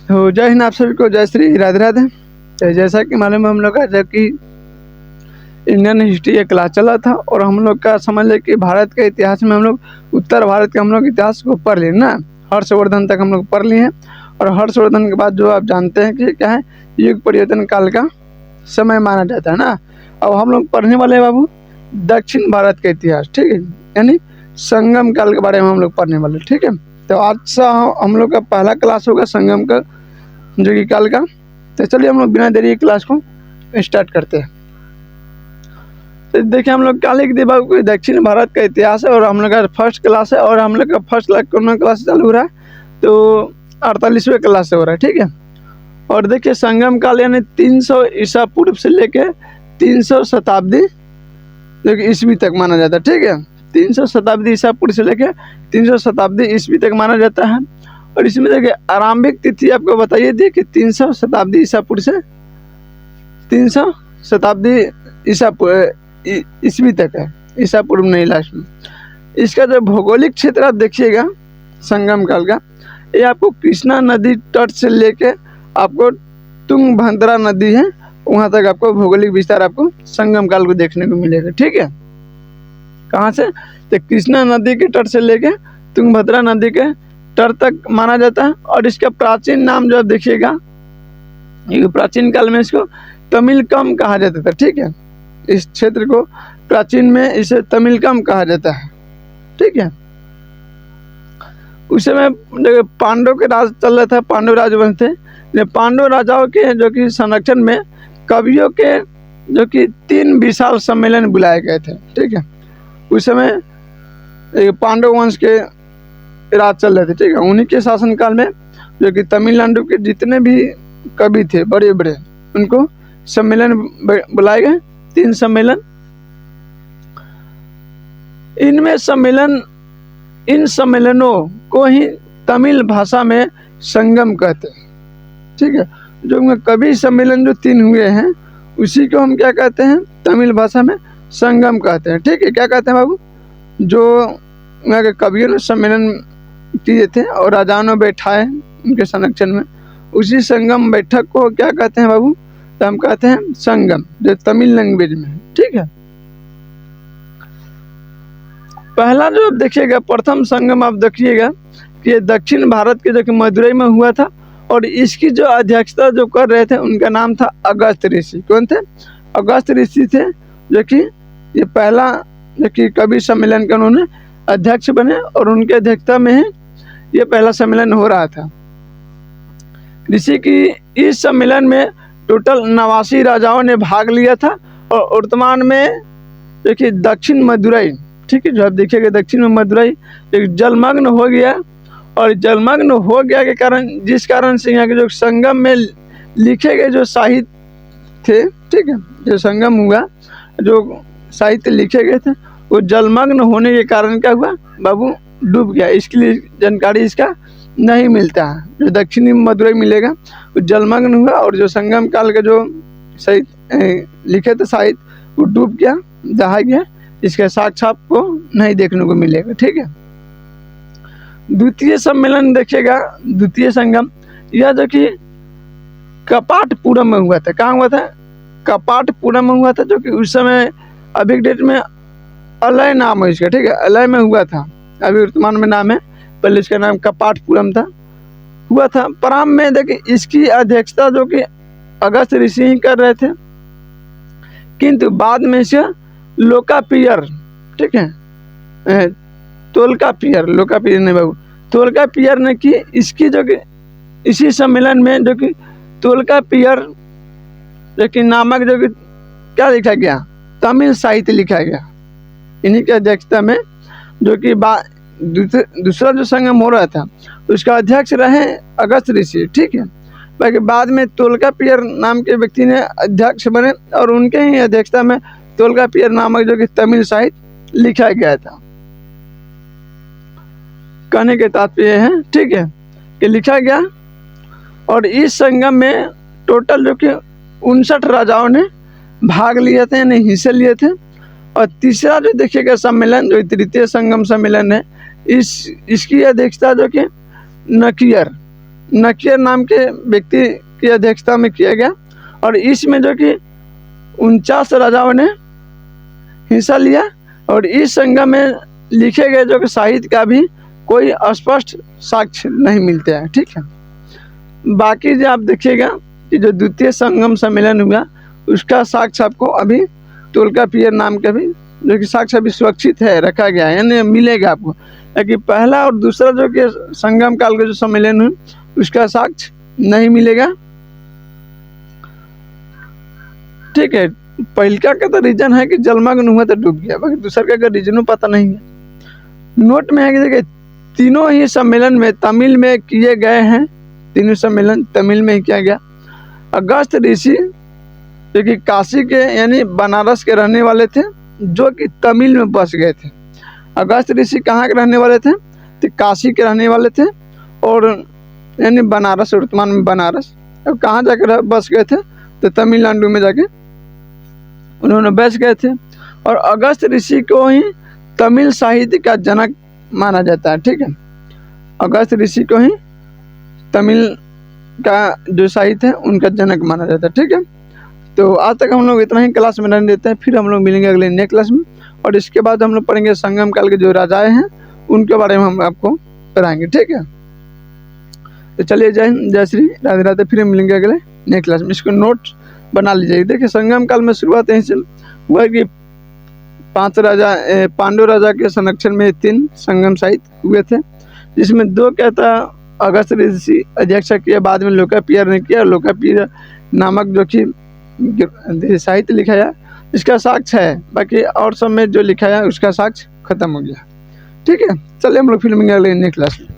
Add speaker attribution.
Speaker 1: तो जय हिंद आप सभी को, जय श्री राधे राधे। तो जैसा कि मालूम है हम लोग का जब कि इंडियन हिस्ट्री का क्लास चला था और हम लोग का समझ ले कि भारत के इतिहास में हम लोग उत्तर भारत के हम लोग इतिहास को पढ़ लिए ना, हर्षवर्धन तक हम लोग पढ़ लिए हैं। और हर्षवर्धन के बाद जो आप जानते हैं कि क्या है, युग परिवर्तन काल का समय माना जाता है ना। अब हम लोग पढ़ने वाले हैं बाबू दक्षिण भारत का इतिहास, ठीक है, यानी संगम काल के बारे में हम लोग पढ़ने वाले, ठीक है। तो आज से हम लोग का पहला क्लास होगा संगम का जो कि काल का। तो चलिए हम लोग बिना देरी क्लास को स्टार्ट करते हैं। तो देखिए हम लोग क्या लिख दिए बाबू, दक्षिण भारत का इतिहास है और हम लोग का फर्स्ट क्लास है और हम लोग का फर्स्ट क्लास चालू हो रहा है, तो 48वें क्लास से हो रहा है, ठीक है। और देखिए संगम काल यानी 300 ईसा पूर्व से लेके 300 शताब्दी जो कि ईस्वी तक माना जाता है, ठीक है। 300 शताब्दी ईसा पूर्व से लेके 300 शताब्दी ईस्वी तक माना जाता है। और इसमें देखिए आरंभिक तिथि आपको बताइए दी कि 300 शताब्दी ईसा पूर्व से 300 शताब्दी ईस्वी तक है, ईसा पूर्व नहीं लास्ट में। इसका जो भौगोलिक क्षेत्र आप देखिएगा संगम काल का, ये आपको कृष्णा नदी तट से लेके आपको तुंगभद्रा नदी है वहाँ तक आपको भौगोलिक विस्तार आपको संगम काल को देखने को मिलेगा, ठीक है। कहाँ से, तो कृष्णा नदी के तट से लेके तुंगभद्रा नदी के तट तक माना जाता है। और इसका प्राचीन नाम जो आप देखिएगा, ये प्राचीन काल में इसको तमिलकम कहा जाता था, ठीक है। इस क्षेत्र को प्राचीन में इसे तमिलकम कहा जाता है, ठीक है। उस समय जब पांडव के राज चल रहा था, पांडव राजवंश थे, पांडव राजाओं के जो कि संरक्षण में कवियों के जो कि 3 विशाल सम्मेलन बुलाए गए थे, ठीक है। उस समय पांडव वंश के राज चल रहे थे, ठीक है। उन्हीं के शासनकाल में जो कि तमिलनाडु के जितने भी कवि थे बड़े बड़े, उनको सम्मेलन बुलाए गए, 3 सम्मेलन। इन सम्मेलनों को ही तमिल भाषा में संगम कहते हैं, ठीक है। जो कवि सम्मेलन जो 3 हुए हैं उसी को हम क्या कहते हैं, तमिल भाषा में संगम कहते हैं, ठीक है। क्या कहते हैं बाबू, जो यहाँ के कवियों ने सम्मेलन किए थे और राजाओं ने बैठाए उनके संरक्षण में, उसी संगम बैठक को क्या कहते हैं बाबू, तो हम कहते हैं संगम, जो तमिल लैंग्वेज में, ठीक है। पहला जो आप देखिएगा प्रथम संगम आप देखिएगा कि दक्षिण भारत के जो कि मदुरई में हुआ था और इसकी जो अध्यक्षता जो कर रहे थे उनका नाम था अगस्त ऋषि। कौन थे, अगस्त ऋषि थे, जो कि ये पहला जो कि कवि सम्मेलन का उन्होंने अध्यक्ष बने और उनके अध्यक्षता में ही ये पहला सम्मेलन हो रहा था। ऋषि की इस सम्मेलन में टोटल 89 राजाओं ने भाग लिया था और वर्तमान में देखिए दक्षिण मदुरई, ठीक है, जो आप देखिएगा दक्षिण में मदुरई एक जलमग्न हो गया। और जलमग्न हो गया के कारण, जिस कारण से यहाँ के जो संगम में लिखे गए जो साहित्य थे, ठीक है, जो संगम हुआ जो साहित्य लिखे गए थे वो जलमग्न होने के कारण क्या हुआ बाबू, डूब गया। इसके लिए जानकारी इसका नहीं मिलता है। जो दक्षिणी मदुरई मिलेगा वो जलमग्न हुआ और जो संगम काल का जो साहित्य लिखे थे साहित्य वो डूब गया, दहा गया। इसके साक्ष्य को नहीं देखने को मिलेगा, ठीक है। द्वितीय सम्मेलन देखिएगा, द्वितीय संगम यह जो कि कपाटपुरम में हुआ था। कहाँ हुआ था, कपाटपुरम में हुआ था, जो कि उस समय अभी डेट में अलय नाम है इसका, ठीक है, अलय में हुआ था। अभी वर्तमान में नाम है, पहले इसका नाम कपाटपुरम था, हुआ था। प्रारंभ में देखिए इसकी अध्यक्षता जो कि अगस्त ऋषि ही कर रहे थे, किंतु बाद में इसका लोकापियर, ठीक है, तोलकापियर, लोकापियर नहीं बाबू, तोलकापियर ने की इसकी जो कि इसी सम्मेलन में जो कि तोलकापियर जो कि नामक जो कि क्या लिखा गया, तमिल साहित्य लिखा गया। इन्हीं की अध्यक्षता में जो कि दूसरा जो संगम हो रहा था उसका अध्यक्ष रहे अगस्त ऋषि, ठीक है। बाकी बाद में तोलकापियर नाम के व्यक्ति ने अध्यक्ष बने और उनके ही अध्यक्षता में तोलकापियर नामक जो कि तमिल साहित्य लिखा गया था। कहने के तात्पर्य है, ठीक है, कि लिखा गया। और इस संगम में टोटल जो कि 59 राजाओं ने भाग लिए थे, यानी हिस्से लिए थे। और तीसरा जो देखिएगा सम्मेलन जो तृतीय संगम सम्मेलन है, इसकी अध्यक्षता जो कि नकियर नाम के व्यक्ति की अध्यक्षता में किया गया और इसमें जो कि 49 राजाओं ने हिस्सा लिया और इस संगम में लिखे गए जो कि साहित्य का भी कोई स्पष्ट साक्ष्य नहीं मिलते हैं। ठीक है, बाकी जो आप देखिएगा कि जो द्वितीय संगम सम्मेलन हुआ उसका साक्ष्य आपको अभी टोलकापियर नाम का भी जो कि साक्ष्य अभी सुरक्षित है, रखा गया है, यानी मिलेगा आपको। लेकिन पहला और दूसरा जो कि संगम काल का जो सम्मेलन हुआ उसका साक्ष्य नहीं मिलेगा। ठीक है, पहलका का तो रीजन है कि जलमग्न हुआ तो डूब गया, बाकी दूसरा का रीजन पता नहीं है। नोट में है कि देखिए तीनों ही सम्मेलन में तमिल में किए गए हैं, तीनों सम्मेलन तमिल में ही किया गया। अगस्त ऋषि जो कि काशी के यानी बनारस के रहने वाले थे जो कि तमिल में बस गए थे। अगस्त ऋषि कहाँ के रहने वाले थे? तो काशी के रहने वाले थे और यानी बनारस, वर्तमान में बनारस। अब कहाँ जाकर बस गए थे? तो तमिलनाडु में जाके उन्होंने बस गए थे और अगस्त ऋषि को ही तमिल साहित्य का जनक माना जाता है। ठीक है, अगस्त ऋषि को ही तमिल का जो साहित्य है उनका जनक माना जाता है। ठीक है, तो आज तक हम लोग इतना ही क्लास में रहने देते हैं, फिर हम लोग मिलेंगे अगले नेक्स्ट क्लास में और इसके बाद हम लोग पढ़ेंगे संगम काल के जो राजाएं हैं उनके बारे में हम आपको पढ़ाएंगे। ठीक है, तो चलिए जय हिंद, जय श्री राधे राधे, फिर मिलेंगे अगले नेक्स्ट क्लास में। इसको नोट बना लीजिए। देखिए संगम काल में शुरुआत यहीं से हुआ कि 5 राजा पांडु राजा के संरक्षण में 3 संगम साहित्य हुए थे, जिसमें 2 कहता अगस्त ऋषि अध्यक्ष किया, बाद में लोकापियर ने किया। लोकापियर नामक जो कि साहित्य लिखा है इसका साक्ष्य है, बाकी और सब में जो लिखा है उसका साक्ष्य खत्म हो गया। ठीक है, चलिए हम लोग फिर मिलेंगे अगले नेक्स्ट क्लास में।